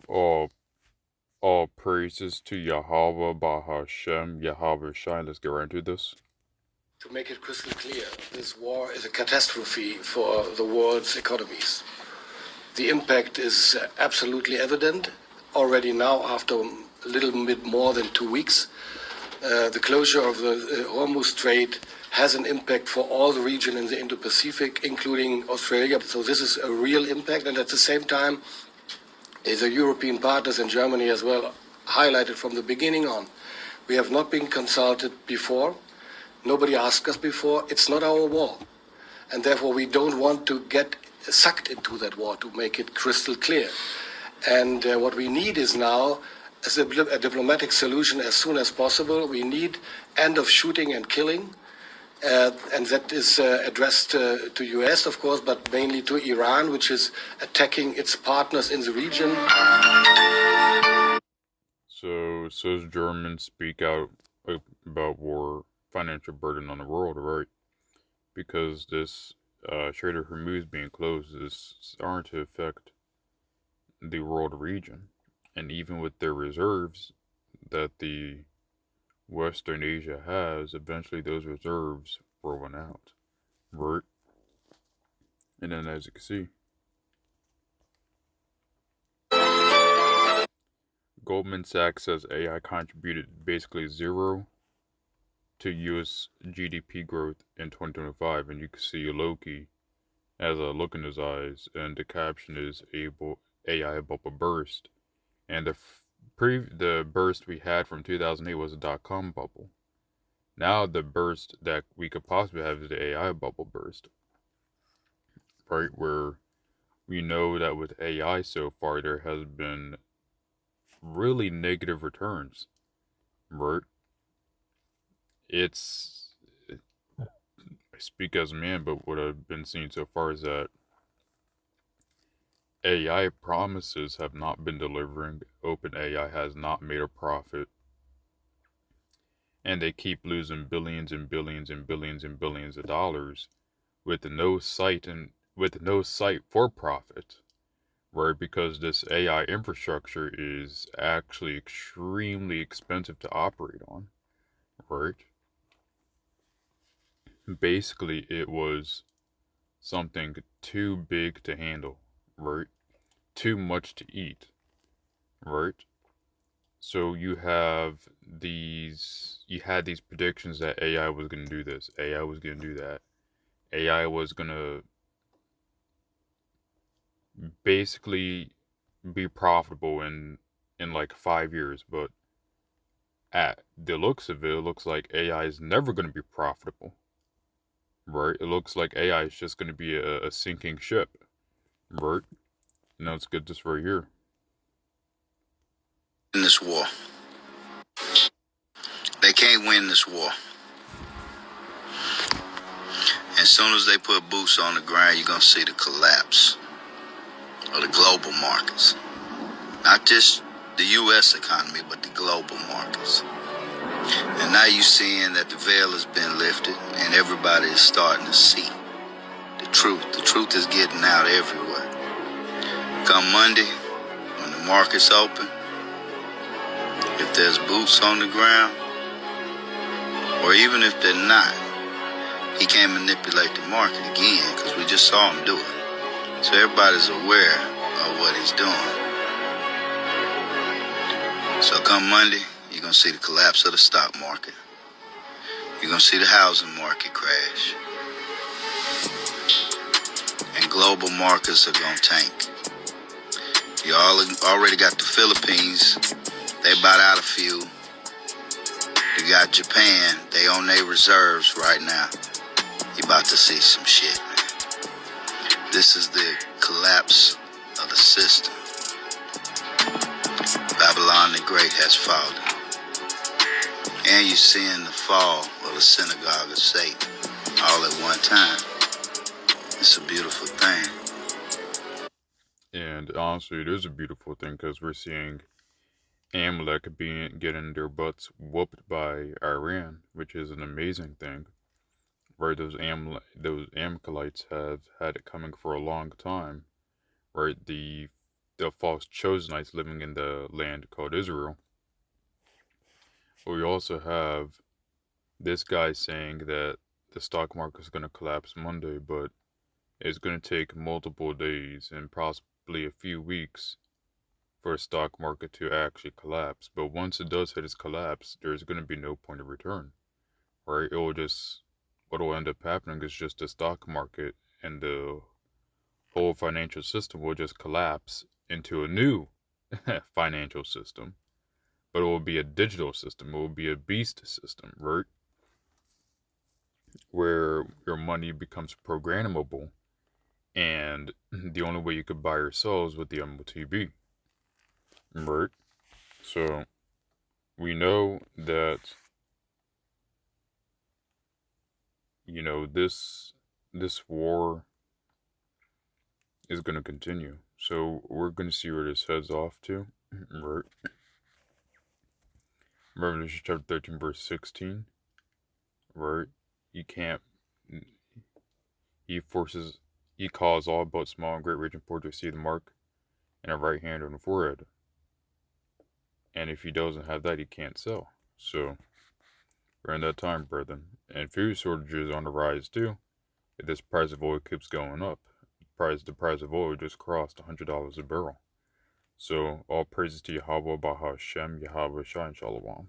All all praises to Yahweh Bahashem Yahweh Shai. Let's get right into this. To make it crystal clear, this war is a catastrophe for the world's economies. The impact is absolutely evident already now after a little bit more than 2 weeks. The closure of the Hormuz Strait has an impact for all the region in the Indo-Pacific, including Australia. So this is a real impact, and at the same time, the European partners and Germany as well highlighted from the beginning on. We have not been consulted before. Nobody asked us before. It's not our war. And therefore, we don't want to get sucked into that war, to make it crystal clear. And what we need is now a diplomatic solution as soon as possible. We need end of shooting and killing. And that is addressed to US, of course, but mainly to Iran, which is attacking its partners in the region. So says Germans speak out about war financial burden on the world, right? Because this Strait of Hormuz being closed is starting to affect the world region. And even with their reserves that the Western Asia has, eventually those reserves will run out, right? And then as you can see, Goldman Sachs says AI contributed basically zero to US GDP growth in 2025, and you can see Loki has a look in his eyes, and the caption is AI bubble burst, and the burst we had from 2008 was a dot-com bubble. Now the burst that we could possibly have is the AI bubble burst, right? Where we know that with AI so far there has been really negative returns, right? It's I speak as a man, but what I've been seeing so far is that AI promises have not been delivering. OpenAI has not made a profit, and they keep losing billions and billions and billions and billions of dollars with no sight for profit, right? Because this AI infrastructure is actually extremely expensive to operate on, right? Basically, it was something too big to handle, right? Too much to eat, right? So you had these predictions that AI was going to do this, AI was going to do that, AI was going to basically be profitable in like 5 years, but at the looks of it, it looks like AI is never going to be profitable, right? It looks like AI is just going to be a sinking ship, right? Now let's get this right here. In this war, they can't win this war. As soon as they put boots on the ground, you're going to see the collapse of the global markets. Not just the U.S. economy, but the global markets. And now you're seeing that the veil has been lifted and everybody is starting to see the truth. The truth is getting out everywhere. Come Monday, when the markets open, if there's boots on the ground, or even if they're not, he can't manipulate the market again because we just saw him do it. So everybody's aware of what he's doing. So come Monday, you're going to see the collapse of the stock market. You're going to see the housing market crash. And global markets are going to tank. You already got the Philippines. They about out of fuel. You got Japan. They on their reserves right now. You about to see some shit, man. This is the collapse of the system. Babylon the Great has fallen. And you're seeing the fall of the synagogue of Satan all at one time. It's a beautiful thing. And honestly, it is a beautiful thing because we're seeing Amalek getting their butts whooped by Iran, which is an amazing thing. Right, those Amalekites have had it coming for a long time. Right, the the false Chosenites living in the land called Israel. But we also have this guy saying that the stock market is going to collapse Monday, but it's going to take multiple days and possibly a few weeks for a stock market to actually collapse. But once it does hit its collapse, there's going to be no point of return, right? What will end up happening is just the stock market and the whole financial system will just collapse into a new financial system. But it will be a digital system. It will be a beast system, right? Where your money becomes programmable, and the only way you could buy or sell is with the MOTB, right? So we know that this war is going to continue. So we're going to see where this heads off to, right? Revelation chapter 13, verse 16, right? You can't. He calls all both small and great, rich and poor to see the mark and a right hand on the forehead. And if he doesn't have that, he can't sell. So we're in that time, brethren. And food shortages on the rise too. If this price of oil keeps going up, the price of oil just crossed $100 a barrel. So all praises to Yahweh, Bahashem, Yahweh Shai, and Shalom.